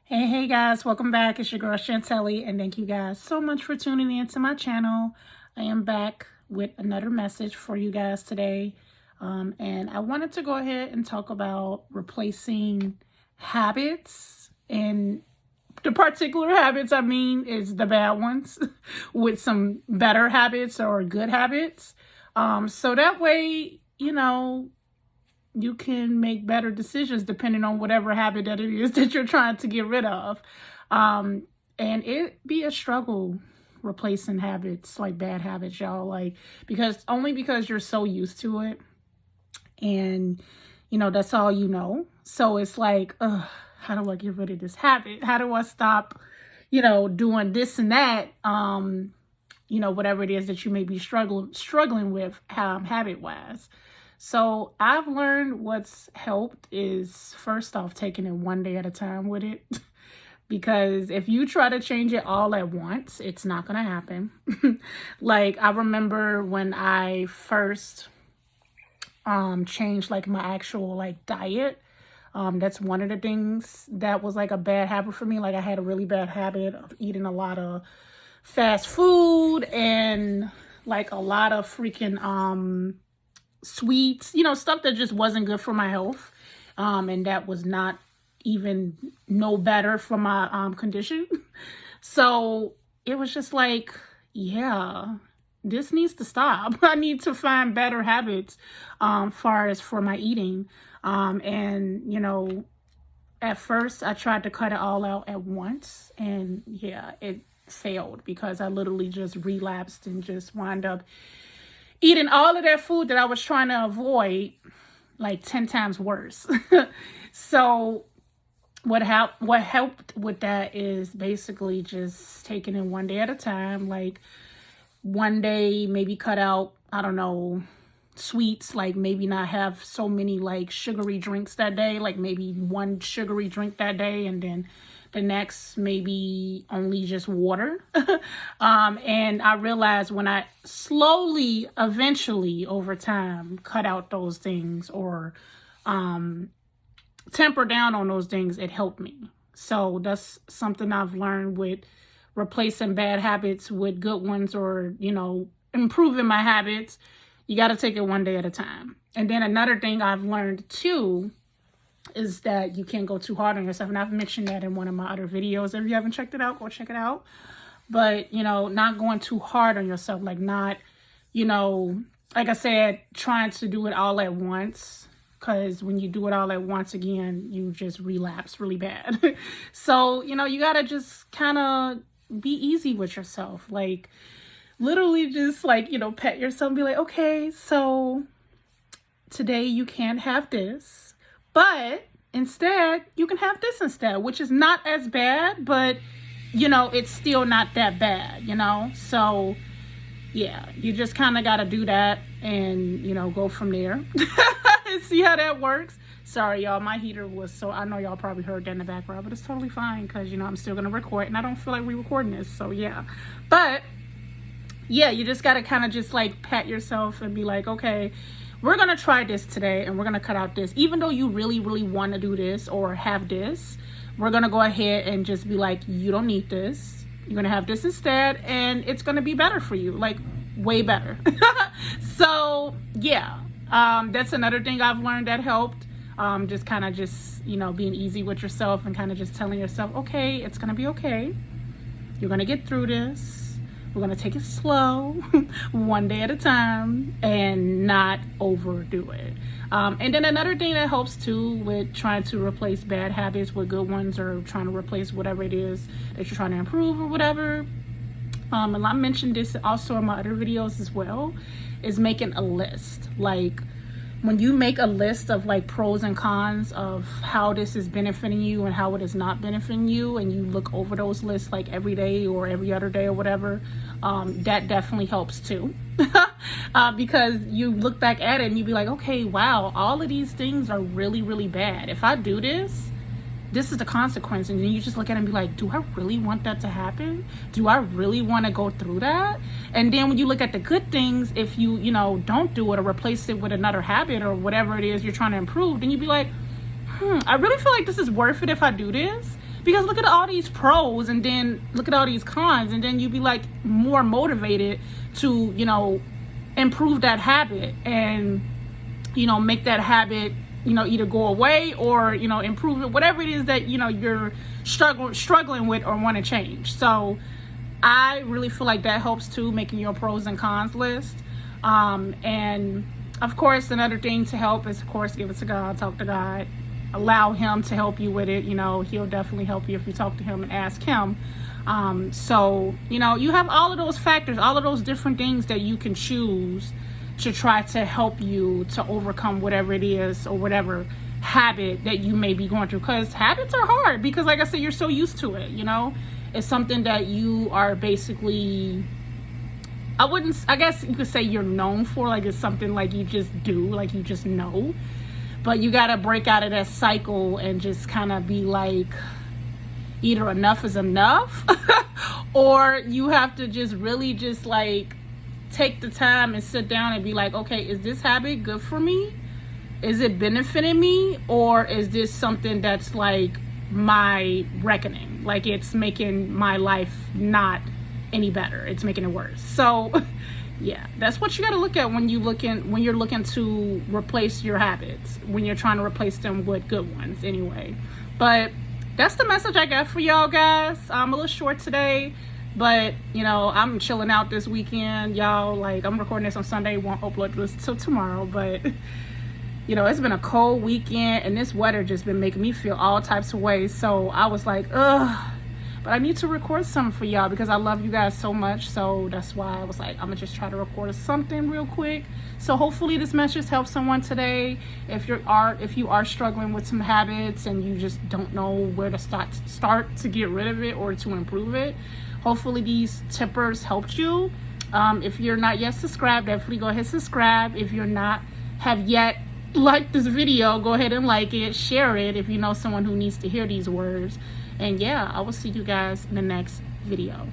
Hey guys, welcome back. It's your girl Chantelli, and thank you guys so much for tuning in to my channel. I am back with another message for you guys today. And I wanted to go ahead and talk about replacing habits, and the particular habits I mean is the bad ones with some better habits or good habits. So that way, you can make better decisions depending on whatever habit that it is that you're trying to get rid of. And it be a struggle replacing habits, like bad habits, y'all, like, because you're so used to it, and that's all you know. So it's like, how do I get rid of this habit? How do I stop doing this and that, whatever it is that you may be struggling with, habit wise. So I've learned what's helped is, first off, taking it one day at a time with it. Because if you try to change it all at once, it's not going to happen. Like, I remember when I first changed like my actual like diet. That's one of the things that was like a bad habit for me. Like, I had a really bad habit of eating a lot of fast food and like a lot of freaking sweets, stuff that just wasn't good for my health. And that was not even no better for my condition. So it was just like, yeah, this needs to stop. I need to find better habits far as for my eating. And at first I tried to cut it all out at once, and yeah, it failed because I literally just relapsed and just wound up eating all of that food that I was trying to avoid, like 10 times worse. So what helped with that is basically just taking it one day at a time. Like, one day maybe cut out, I don't know, sweets, like maybe not have so many like sugary drinks that day, like maybe one sugary drink that day, and then the next maybe only just water. And I realized when I slowly, eventually over time, cut out those things or temper down on those things, it helped me. So that's something I've learned with replacing bad habits with good ones, or improving my habits. You got to take it one day at a time. And then another thing I've learned too is that you can't go too hard on yourself. And I've mentioned that in one of my other videos. If you haven't checked it out, go check it out. But, not going too hard on yourself. Like, not, like I said, trying to do it all at once. Because when you do it all at once, again, you just relapse really bad. So, you got to just kind of be easy with yourself. Like, literally just like, pet yourself and be like, okay, so today you can't have this, but instead you can have this instead, which is not as bad, but it's still not that bad, So yeah, you just kind of got to do that and, go from there and see how that works. Sorry, y'all, my heater was, so I know y'all probably heard that in the background, but it's totally fine because, I'm still going to record and I don't feel like re-recording this. So yeah, but yeah, you just got to kind of just like pat yourself and be like, okay, we're going to try this today and we're going to cut out this. Even though you really, really want to do this or have this, we're going to go ahead and just be like, you don't need this. You're going to have this instead, and it's going to be better for you, like way better. So yeah, that's another thing I've learned that helped. Just kind of just, being easy with yourself and kind of just telling yourself, okay, it's going to be okay. You're going to get through this. We're going to take it slow, one day at a time, and not overdo it. And then another thing that helps too with trying to replace bad habits with good ones, or trying to replace whatever it is that you're trying to improve or whatever, and I mentioned this also in my other videos as well, is making a list. Like, when you make a list of like pros and cons of how this is benefiting you and how it is not benefiting you, and you look over those lists like every day or every other day or whatever, that definitely helps too. Because you look back at it and you be like, okay, wow, all of these things are really, really bad. If I do this, this is the consequence. And then you just look at it and be like, do I really want that to happen? Do I really want to go through that? And then when you look at the good things, if you, don't do it or replace it with another habit or whatever it is you're trying to improve, then you'd be like, I really feel like this is worth it if I do this. Because look at all these pros and then look at all these cons, and then you'd be like more motivated to, you know, improve that habit and, you know, make that habit, you know, either go away or, you know, improve it, whatever it is that, you know, you're struggling with or want to change. So I really feel like that helps too, making your pros and cons list. And of course, another thing to help is, of course, give it to God, talk to God, allow him to help you with it. You know, he'll definitely help you if you talk to him and ask him. So, you know, you have all of those factors, all of those different things that you can choose to try to help you to overcome whatever it is or whatever habit that you may be going through. Because habits are hard because, like I said, you're so used to it, you know. It's something that you are basically, I guess you could say you're known for. Like, it's something like you just do, like you just know. But you got to break out of that cycle and just kind of be like, either enough is enough or you have to just really just like take the time and sit down and be like, okay, is this habit good for me? Is it benefiting me? Or is this something that's like my reckoning? Like, it's making my life not any better. It's making it worse. So yeah, that's what you got to look at when you're looking to replace your habits, when you're trying to replace them with good ones anyway. But that's the message I got for y'all, guys. I'm a little short today, but, you know, I'm chilling out this weekend, y'all. Like, I'm recording this on Sunday, won't upload this till tomorrow, but, you know, it's been a cold weekend, and this weather just been making me feel all types of ways. So I was like, ugh. But I need to record something for y'all because I love you guys so much. So that's why I was like, I'm gonna just try to record something real quick. So hopefully this message helps someone today. If you are struggling with some habits and you just don't know where to start to get rid of it or to improve it, hopefully these tippers helped you. If you're not yet subscribed, definitely go ahead and subscribe. If you're not have yet liked this video, go ahead and like it, share it if you know someone who needs to hear these words. And yeah, I will see you guys in the next video.